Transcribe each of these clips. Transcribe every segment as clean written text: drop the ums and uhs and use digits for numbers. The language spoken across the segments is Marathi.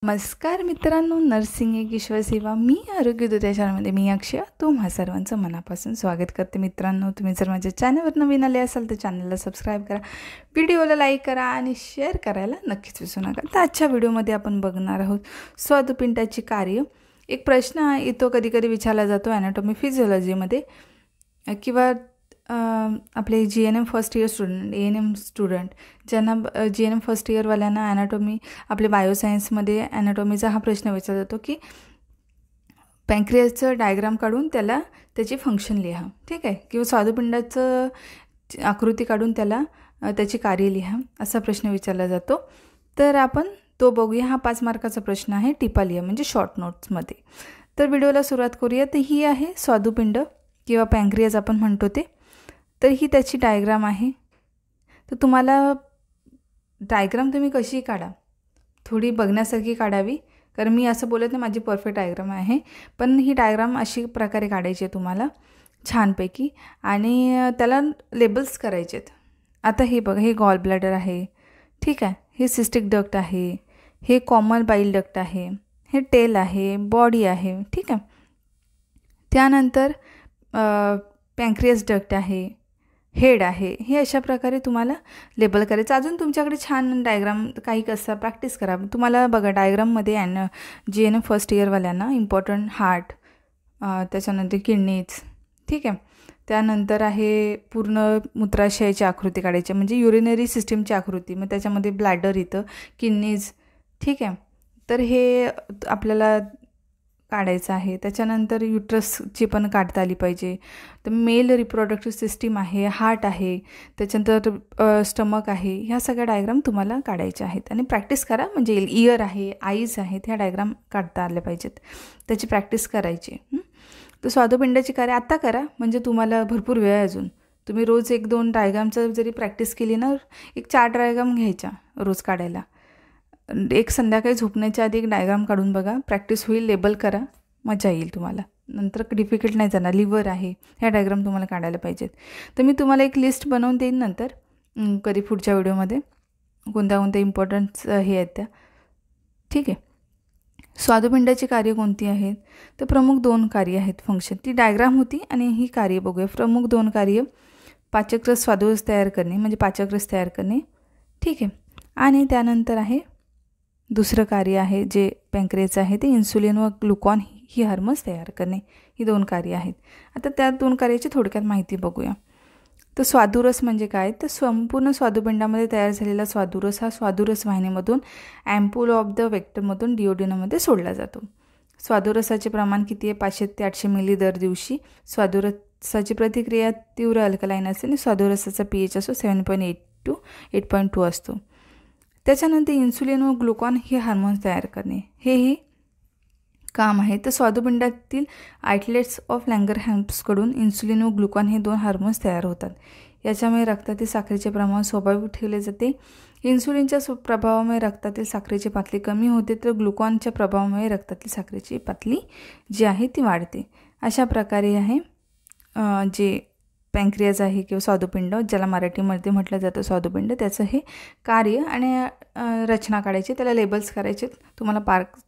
नमस्कार मित्रांनो, नर्सिंग एक ईश्वर सेवा. मी आरोग्य दूत या चॅनलमध्ये मी अक्षय तुम्हा सर्वांचं मनापासून स्वागत करते. मित्रांनो, तुम्ही जर माझ्या चॅनलवर नवीन आले असाल तर चॅनलला सबस्क्राईब करा, व्हिडिओला लाईक करा आणि शेअर करायला नक्कीच विसरू नका. तर आजच्या व्हिडिओमध्ये आपण बघणार आहोत स्वादुपिंडाची कार्य. एक प्रश्न येतो, कधी कधी विचारला जातो ॲनाटॉमी फिजिओलॉजीमध्ये किंवा आपले GNM first year student, ANM student ज्यांना GNM फर्स्ट इयरवाल्यांना ॲनाटॉमी आपले बायोसायन्समध्ये ॲनाटॉमीचा हा प्रश्न विचारला जातो की पँक्रियासचं डायग्राम काढून त्याला त्याची फंक्शन लिहा, ठीक आहे, किंवा स्वादुपिंडाचं आकृती काढून त्याला त्याची कार्य लिहा, असा प्रश्न विचारला जातो. तर आपण तो बघूया. हा 5 मार्काचा प्रश्न आहे, टिपा लिहा म्हणजे शॉर्ट नोट्समध्ये. तर व्हिडिओला सुरुवात करूया. तर ही आहे स्वादुपिंड किंवा पँक्रियाज आपण म्हणतो ते. तर ही त्याची डायग्राम आहे. तर तुम्हाला डायग्राम तुम्ही कशी काढा, थोडी बघण्यासारखी काढावी, कारण मी असं बोलत नाही माझी परफेक्ट डायग्राम आहे, पण ही डायग्राम अशी प्रकारे काढायची आहे तुम्हाला छानपैकी आणि त्याला लेबल्स करायचे आहेत. आता हे बघा, हे गॉल ब्लॅडर आहे, ठीक आहे, हे सिस्टिक डक्ट आहे, हे कॉमन बाईल डक्ट आहे, हे टेल आहे, बॉडी आहे, ठीक आहे. त्यानंतर पँक्रियास डक्ट आहे, हेड आहे. हे अशा प्रकारे तुम्हाला लेबल करायचं. अजून तुमच्याकडे छान डायग्राम काही कसं प्रॅक्टिस करा. तुम्हाला बघा डायग्राममध्ये GNM फर्स्ट इयरवाल्यांना इम्पॉर्टंट हार्ट, त्याच्यानंतर किडनीज, ठीक आहे. त्यानंतर आहे पूर्ण मूत्राशयाची आकृती काढायची म्हणजे युरिनरी सिस्टीमची आकृती, मग त्याच्यामध्ये ब्लॅडर येतं, किडनीज, ठीक आहे. तर हे आपल्याला काढायचं आहे. त्याच्यानंतर युट्रसची पण काढता आली पाहिजे. तर मेल रिप्रोडक्टिव्ह सिस्टीम आहे, हार्ट आहे, त्याच्यानंतर स्टमक आहे. ह्या सगळ्या डायग्राम तुम्हाला काढायच्या आहेत आणि प्रॅक्टिस करा. म्हणजे इयर आहे, आईज आहेत, ह्या डायग्राम काढता आल्या पाहिजेत, त्याची प्रॅक्टिस करायची. तर स्वादुपिंडाची कार्य आत्ता करा, म्हणजे तुम्हाला भरपूर वेळ आहे अजून. तुम्ही रोज 1-2 डायग्रामचं जरी प्रॅक्टिस केली ना, एक 4 डायग्राम घ्यायच्या रोज काढायला. एक संध्याकाळी झोपण्याच्या आधी एक डायग्राम काढून बघा, प्रॅक्टिस होईल, लेबल करा, मजा येईल तुम्हाला, नंतर डिफिकल्ट नाही जाणार. लिव्हर आहे, ह्या डायग्राम तुम्हाला काढायला पाहिजेत. तर मी तुम्हाला एक लिस्ट बनवून देईन नंतर कधी पुढच्या व्हिडिओमध्ये, कोणत्या कोणत्या इम्पॉर्टंट हे आहेत त्या, ठीक आहे. स्वादुपिंडाची कार्य कोणती आहेत? तर प्रमुख 2 कार्य आहेत, फंक्शन. ती डायग्राम होती आणि ही कार्य बघूया. प्रमुख 2 कार्य, पाचकरस स्वादुरस तयार करणे म्हणजे पाचकरस तयार करणे, ठीक आहे. आणि त्यानंतर आहे दुसरं कार्य आहे जे पँक्रियाचं आहे, ते इन्सुलिन व ग्लुकॉन ही हार्मोन्स तयार करणे. ही 2 कार्य आहेत. आता त्या 2 कार्याची थोडक्यात माहिती बघूया. तर स्वादुरस म्हणजे काय? तर संपूर्ण स्वादुपिंडामध्ये तयार झालेला स्वादुरस हा स्वादुरस वाहिनीमधून ॲम्पूल ऑफ द वेक्टरमधून डिओडिनममध्ये सोडला जातो. स्वादुरसाचे प्रमाण किती आहे? 500 ते 800 मिली दर दिवशी. स्वादुरसाची प्रतिक्रिया तीव्र अल्कलाईन असेल आणि स्वादुरसाचा pH असो 7.8 to 8.2 असतो. त्याच्यानंतर इन्सुलिन व ग्लुकॉन हे हार्मोन्स तयार करणे, हेही काम आहे. तर स्वादुपिंडातील आयटलेट्स ऑफ लँगरहॅम्प्सकडून इन्सुलिन व ग्लुकॉन हे 2 हार्मोन्स तयार होतात. याच्यामुळे रक्तातील साखरेचे प्रमाण स्वाभाविक ठेवले जाते. इन्सुलिनच्या प्रभावामुळे रक्तातील साखरेची पातळी कमी होते, तर ग्लुकॉनच्या प्रभावामुळे रक्तातील साखरेची पातळी जी आहे ती वाढते. अशा प्रकारे आहे जे पँक्रियाज आहे किंवा स्वादुपिंड, ज्याला मराठीमध्ये म्हटलं जातं स्वादुपिंड, त्याचं हे कार्य आणि रचना काढायची, त्याला लेबल्स करायचे, तुम्हाला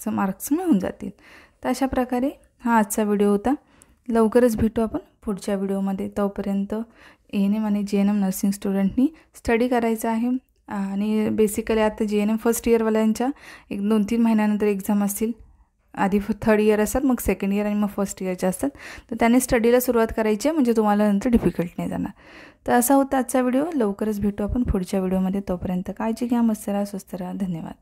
मार्क्स मिळून जातील. तर अशा प्रकारे हा आजचा व्हिडिओ होता. लवकरच भेटू आपण पुढच्या व्हिडिओमध्ये. तोपर्यंत ANM आणि GNM नर्सिंग स्टुडंटनी स्टडी करायचं आहे. आणि बेसिकली आता GNM फर्स्ट इयरवाल्यांच्या 1-2-3 महिन्यानंतर एक्झाम असतील. आधी 3rd इयर असतात, मग 2nd इयर आणि मग 1st इयरचे असतात. तर त्याने स्टडीला सुरुवात करायची आहे, म्हणजे तुम्हाला नंतर डिफिकल्ट नाही जाणार. तर असा होता आजचा व्हिडिओ. लवकरच भेटू आपण पुढच्या व्हिडिओमध्ये. तोपर्यंत काळजी घ्या, मस्त राहा, स्वस्त राहा. धन्यवाद.